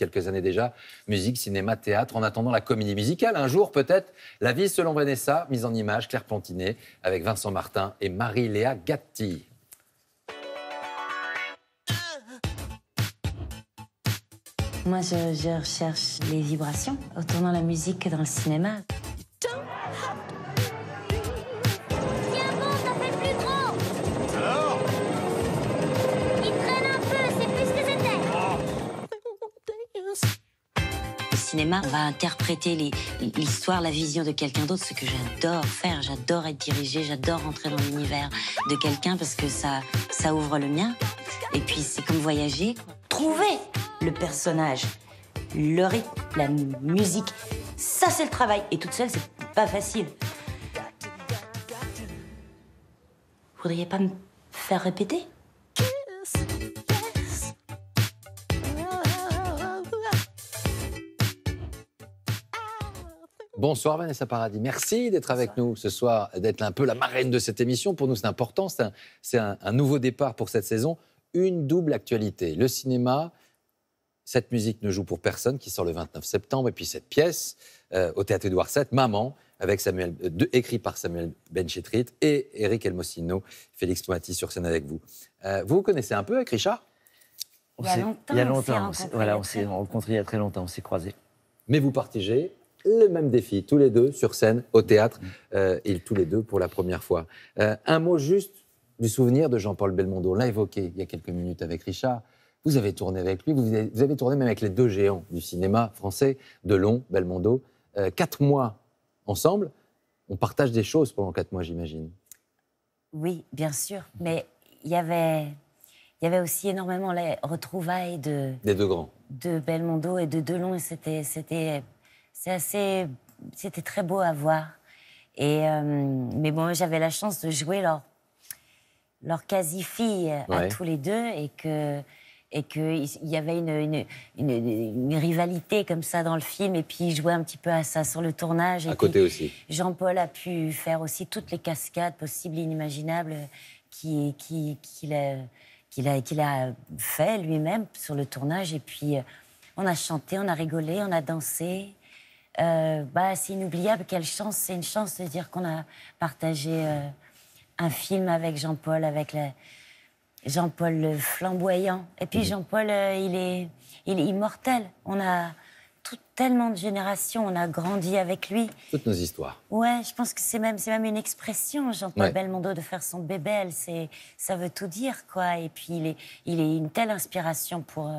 quelques années déjà. Musique, cinéma, théâtre, en attendant la comédie musicale. Un jour, peut-être, La vie selon Vanessa, mise en image, Claire Plantinet, avec Vincent Martin et Marie-Léa Gatti. Moi, je recherche les vibrations, autant dans la musique que dans le cinéma. Tiens bon, ça fait plus gros. Alors? Il traîne un peu, c'est plus ce que c'était. Le cinéma, on va interpréter l'histoire, la vision de quelqu'un d'autre, ce que j'adore faire. J'adore être dirigée, j'adore rentrer dans l'univers de quelqu'un parce que ça ouvre le mien. Et puis, c'est comme voyager. Trouver le personnage, le rythme, la musique, ça c'est le travail. Et toute seule, c'est pas facile. Vous voudriez pas me faire répéter? Bonsoir Vanessa Paradis, merci d'être avec nous ce soir, d'être un peu la marraine de cette émission. Pour nous, c'est important, c'est un nouveau départ pour cette saison. Une double actualité, le cinéma, Cette musique ne joue pour personne, qui sort le 29 septembre, et puis cette pièce au Théâtre Édouard VII, Maman, avec écrit par Samuel Benchetrit et Éric Elmosino, Félix Toati sur scène avec vous. Vous connaissez un peu avec Richard? Il y a longtemps. Il y a longtemps. On s'est rencontrés il y a très longtemps, on s'est croisés. Mais vous partagez le même défi, tous les deux sur scène, au théâtre, et tous les deux pour la première fois. Un mot juste du souvenir de Jean-Paul Belmondo. On l'a évoqué il y a quelques minutes avec Richard. Vous avez tourné avec lui, vous avez tourné même avec les deux géants du cinéma français, Delon, Belmondo. 4 mois ensemble, on partage des choses pendant 4 mois, j'imagine. Oui, bien sûr, mais il y avait aussi énormément les retrouvailles des deux grands. De Belmondo et de Delon, et c'était très beau à voir. Mais bon, j'avais la chance de jouer leur quasi-fille à tous les deux, et qu'il y avait une rivalité comme ça dans le film, et puis il jouait un petit peu à ça sur le tournage. À côté aussi. Jean-Paul a pu faire aussi toutes les cascades possibles et inimaginables qu'il a fait lui-même sur le tournage. Et puis on a chanté, on a rigolé, on a dansé. C'est inoubliable, quelle chance, c'est une chance de dire qu'on a partagé un film avec Jean-Paul, Jean-Paul le flamboyant. Et puis Jean-Paul, il est immortel. On a tellement de générations, on a grandi avec lui. Toutes nos histoires. Ouais, je pense que c'est même une expression, Jean-Paul Belmondo, de faire son bébé. Ça veut tout dire, quoi. Et puis il est une telle inspiration pour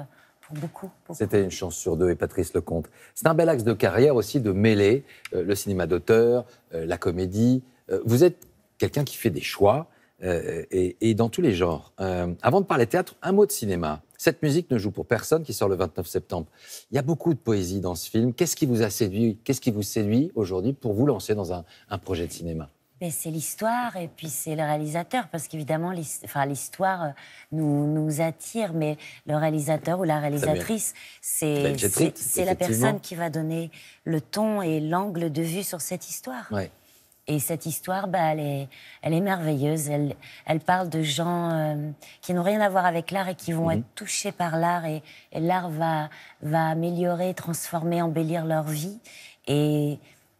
beaucoup. C'était une chance sur deux, et Patrice Lecomte. C'est un bel axe de carrière aussi, de mêler le cinéma d'auteur, la comédie. Vous êtes quelqu'un qui fait des choix, et dans tous les genres. Avant de parler théâtre, un mot de cinéma. Cette musique ne joue pour personne, qui sort le 29 septembre. Il y a beaucoup de poésie dans ce film. Qu'est-ce qui vous a séduit? Qu'est-ce qui vous séduit aujourd'hui pour vous lancer dans un projet de cinéma? C'est l'histoire, et puis c'est le réalisateur, parce qu'évidemment, l'histoire nous attire, mais le réalisateur ou la réalisatrice, c'est la personne qui va donner le ton et l'angle de vue sur cette histoire. Ouais. Et cette histoire, elle est merveilleuse. Elle parle de gens qui n'ont rien à voir avec l'art et qui vont être touchés par l'art. Et l'art va améliorer, transformer, embellir leur vie. Et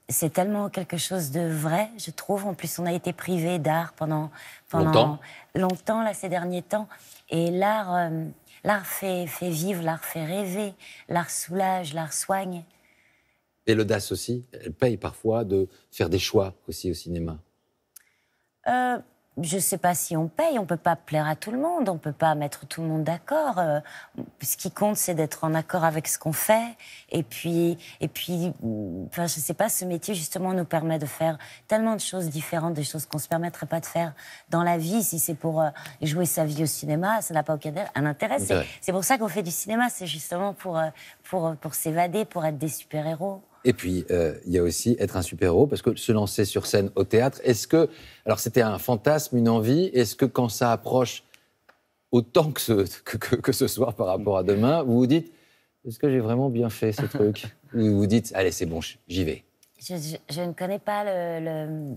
c'est tellement quelque chose de vrai, je trouve. En plus, on a été privés d'art pendant longtemps là, ces derniers temps. Et l'art fait vivre, l'art fait rêver, l'art soulage, l'art soigne. Et l'audace aussi, elle paye parfois de faire des choix aussi au cinéma. Je ne sais pas si on paye, on ne peut pas plaire à tout le monde, on ne peut pas mettre tout le monde d'accord. Ce qui compte, c'est d'être en accord avec ce qu'on fait. Et puis, je ne sais pas, ce métier, justement, nous permet de faire tellement de choses différentes, des choses qu'on ne se permettrait pas de faire dans la vie. Si c'est pour jouer sa vie au cinéma, ça n'a pas aucun intérêt. C'est pour ça qu'on fait du cinéma, c'est justement pour s'évader, pour être des super-héros. Et puis, il y a aussi être un super-héros, parce que se lancer sur scène au théâtre, alors c'était un fantasme, une envie, est-ce que quand ça approche autant que ce soir par rapport à demain, vous vous dites, est-ce que j'ai vraiment bien fait ce truc? Ou vous vous dites, allez, c'est bon, j'y vais. Je ne connais pas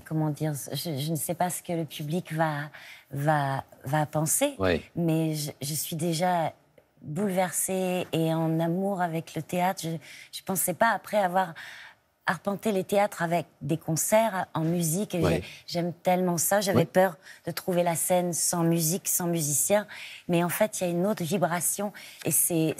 comment dire, je ne sais pas ce que le public va penser, mais je suis déjà bouleversée et en amour avec le théâtre. Je ne pensais pas, après avoir arpenté les théâtres avec des concerts en musique, et Oui. j'aime tellement ça. J'avais Oui. peur de trouver la scène sans musique, sans musicien. Mais en fait, il y a une autre vibration. Et c'est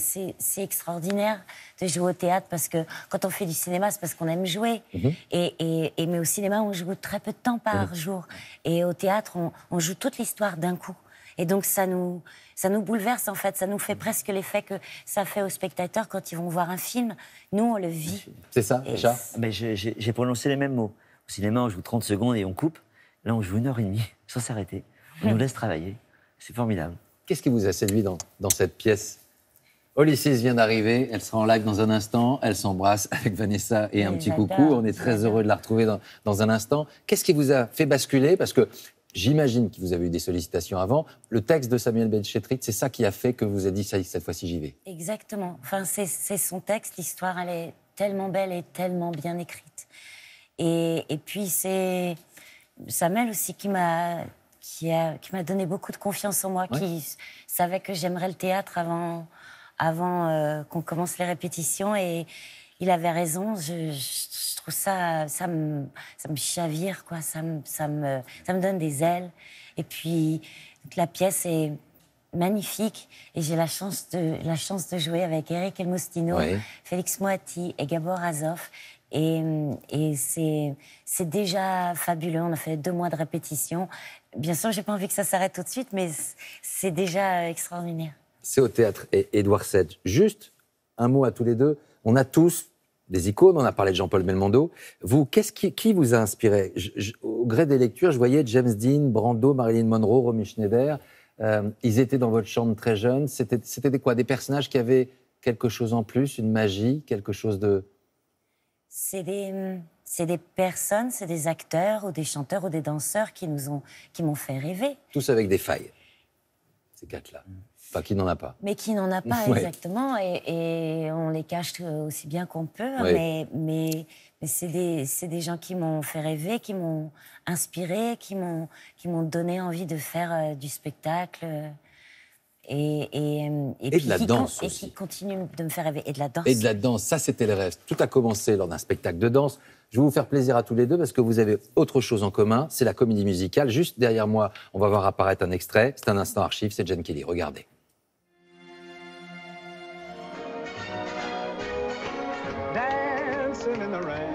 extraordinaire de jouer au théâtre, parce que quand on fait du cinéma, c'est parce qu'on aime jouer. Mais au cinéma, on joue très peu de temps par jour. Et au théâtre, on joue toute l'histoire d'un coup. Et donc, ça nous bouleverse, en fait. Ça nous fait presque l'effet que ça fait aux spectateurs quand ils vont voir un film. Nous, on le vit. C'est ça, Et Richard? Mais j'ai prononcé les mêmes mots. Au cinéma, on joue 30 secondes et on coupe. Là, on joue 1h30 sans s'arrêter. On nous laisse travailler. C'est formidable. Qu'est-ce qui vous a séduit dans cette pièce? Olysses vient d'arriver, elle sera en live dans un instant, elle s'embrasse avec Vanessa et un Oui, petit j'adore, coucou. On est très j'adore. heureux de la retrouver dans un instant. Qu'est-ce qui vous a fait basculer? Parce que j'imagine que vous avez eu des sollicitations avant. Le texte de Samuel Benchetrit, c'est ça qui a fait que vous avez dit, ça y est, cette fois-ci, j'y vais. Exactement. Enfin, c'est son texte, l'histoire, elle est tellement belle et tellement bien écrite. Et puis, c'est Samuel aussi qui m'a donné beaucoup de confiance en moi, Ouais. qui savait que j'aimerais le théâtre avant qu'on commence les répétitions. Et il avait raison. Je trouve ça me chavire, quoi. Ça me donne des ailes. Et puis, la pièce est magnifique. Et j'ai la chance de jouer avec Eric Elmostino, Ouais. Félix Moati et Gabor Azov. Et c'est déjà fabuleux. On a fait 2 mois de répétition. Bien sûr, j'ai pas envie que ça s'arrête tout de suite, mais c'est déjà extraordinaire. C'est au théâtre et Édouard VII. Juste un mot à tous les deux. On a tous des icônes, on a parlé de Jean-Paul Belmondo. Vous, qui vous a inspiré? Au gré des lectures, je voyais James Dean, Brando, Marilyn Monroe, Romy Schneider. Ils étaient dans votre chambre très jeunes. C'était des personnages qui avaient quelque chose en plus, une magie, quelque chose de... C'est des personnes, c'est des acteurs ou des chanteurs ou des danseurs qui m'ont fait rêver. Tous avec des failles, ces 4-là. Enfin, qui n'en a pas. Mais qui n'en a pas Ouais. exactement, et on les cache aussi bien qu'on peut. Ouais. Mais c'est des gens qui m'ont fait rêver, qui m'ont inspiré, qui m'ont donné envie de faire du spectacle. Et de la danse et aussi. qui continuent de me faire rêver. Et de la danse. Et de la danse, ça c'était le rêve. Tout a commencé lors d'un spectacle de danse. Je vais vous faire plaisir à tous les deux parce que vous avez autre chose en commun, c'est la comédie musicale. Juste derrière moi, on va voir apparaître un extrait. C'est un instant archive, c'est Gene Kelly. Regardez. Dancing in the rain.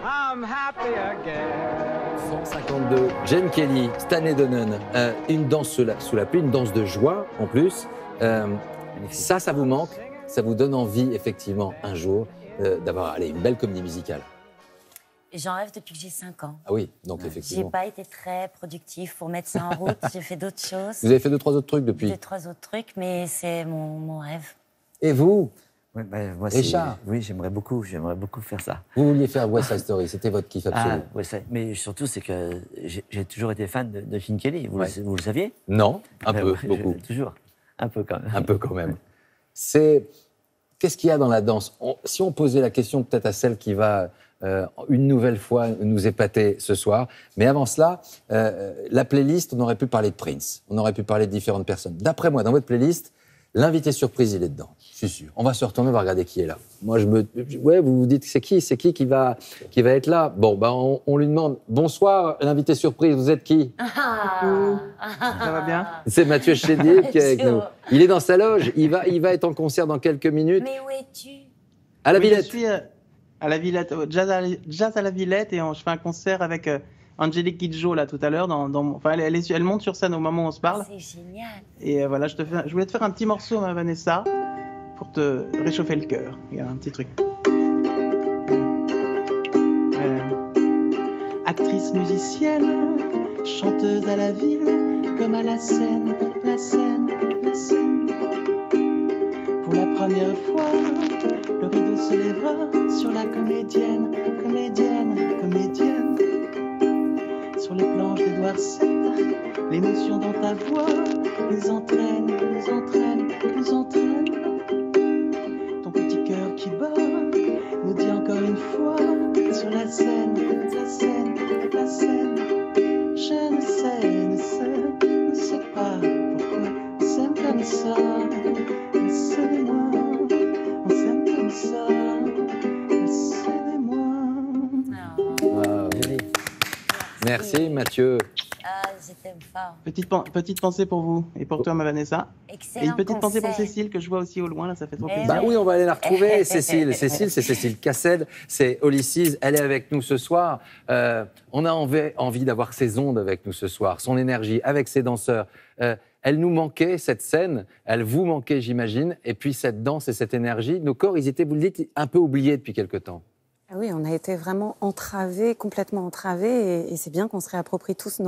I'm happy again. 152, Gene Kelly, Stanley Donen. Une danse sous la pluie, une danse de joie en plus. Ça vous manque, ça vous donne envie effectivement un jour d'avoir une belle comédie musicale. Et j'en rêve depuis que j'ai 5 ans. Ah oui, donc J'ai effectivement. pas été très productif pour mettre ça en route. J'ai fait d'autres choses. Vous avez fait 2-3 autres trucs depuis. 2-3 autres trucs, mais c'est mon rêve. Et vous, Ouais, moi, Richard. Oui, j'aimerais beaucoup faire ça. vous vouliez faire West Side Story, c'était votre kiff absolu. Mais surtout, c'est que j'ai toujours été fan de Gene Kelly. Vous, Ouais. vous le saviez? Non, un peu, Ouais, beaucoup. Toujours. Un peu quand même. Un peu quand même. Qu'est-ce qu'il y a dans la danse? Si on posait la question peut-être à celle qui va une nouvelle fois nous épater ce soir, mais avant cela, la playlist, on aurait pu parler de Prince, on aurait pu parler de différentes personnes. D'après moi, dans votre playlist, l'invité surprise, il est dedans, je suis sûr. On va se retourner, on va regarder qui est là. Moi, ouais, vous vous dites c'est qui va être là? Bon, on lui demande, bonsoir, l'invité surprise, vous êtes qui? Ça va bien? C'est Mathieu Chédid qui est avec nous. Il est dans sa loge, il va être en concert dans quelques minutes. Mais où es-tu? À la Oui, Villette. Je suis à la Villette, au Jazz à la Villette, et je fais un concert avec Angélique Kidjo là tout à l'heure. Elle monte sur scène au moment où on se parle. C'est génial. Et voilà, je voulais te faire un petit morceau, ma Vanessa, pour te réchauffer le cœur. Il y a un petit truc. Actrice musicienne, chanteuse à la ville, comme à la scène, la scène, la scène. Pour la première fois, le rideau se lèvera sur la comédienne, comédienne, comédienne. Sur les planches d'Édouard VII, l'émotion dans ta voix nous entraîne, nous entraîne, nous entraîne. Ton petit cœur qui bat nous dit encore une fois sur la scène, la scène, la scène. Je ne sais pas pourquoi on s'aime comme ça. Laissez-moi, on s'aime comme ça. Laissez-moi. Wow. Merci Mathieu. Ah, je t'aime fort. Petite pensée pour vous et pour toi, ma Vanessa. Excellent Et une petite pensée pour conseil. Cécile que je vois aussi au loin, là, ça fait trop Eh plaisir. Bah oui, on va aller la retrouver, Cécile. Cécile, c'est Cécile Cassel, c'est Olysses. Elle est avec nous ce soir. On a envie d'avoir ses ondes avec nous ce soir, son énergie, avec ses danseurs. Elle nous manquait, cette scène. Elle vous manquait, j'imagine. Et puis cette danse et cette énergie, nos corps, ils étaient, vous le dites, un peu oubliés depuis quelque temps. Ah oui, on a été vraiment entravés, complètement entravés, et c'est bien qu'on se réapproprie tous nos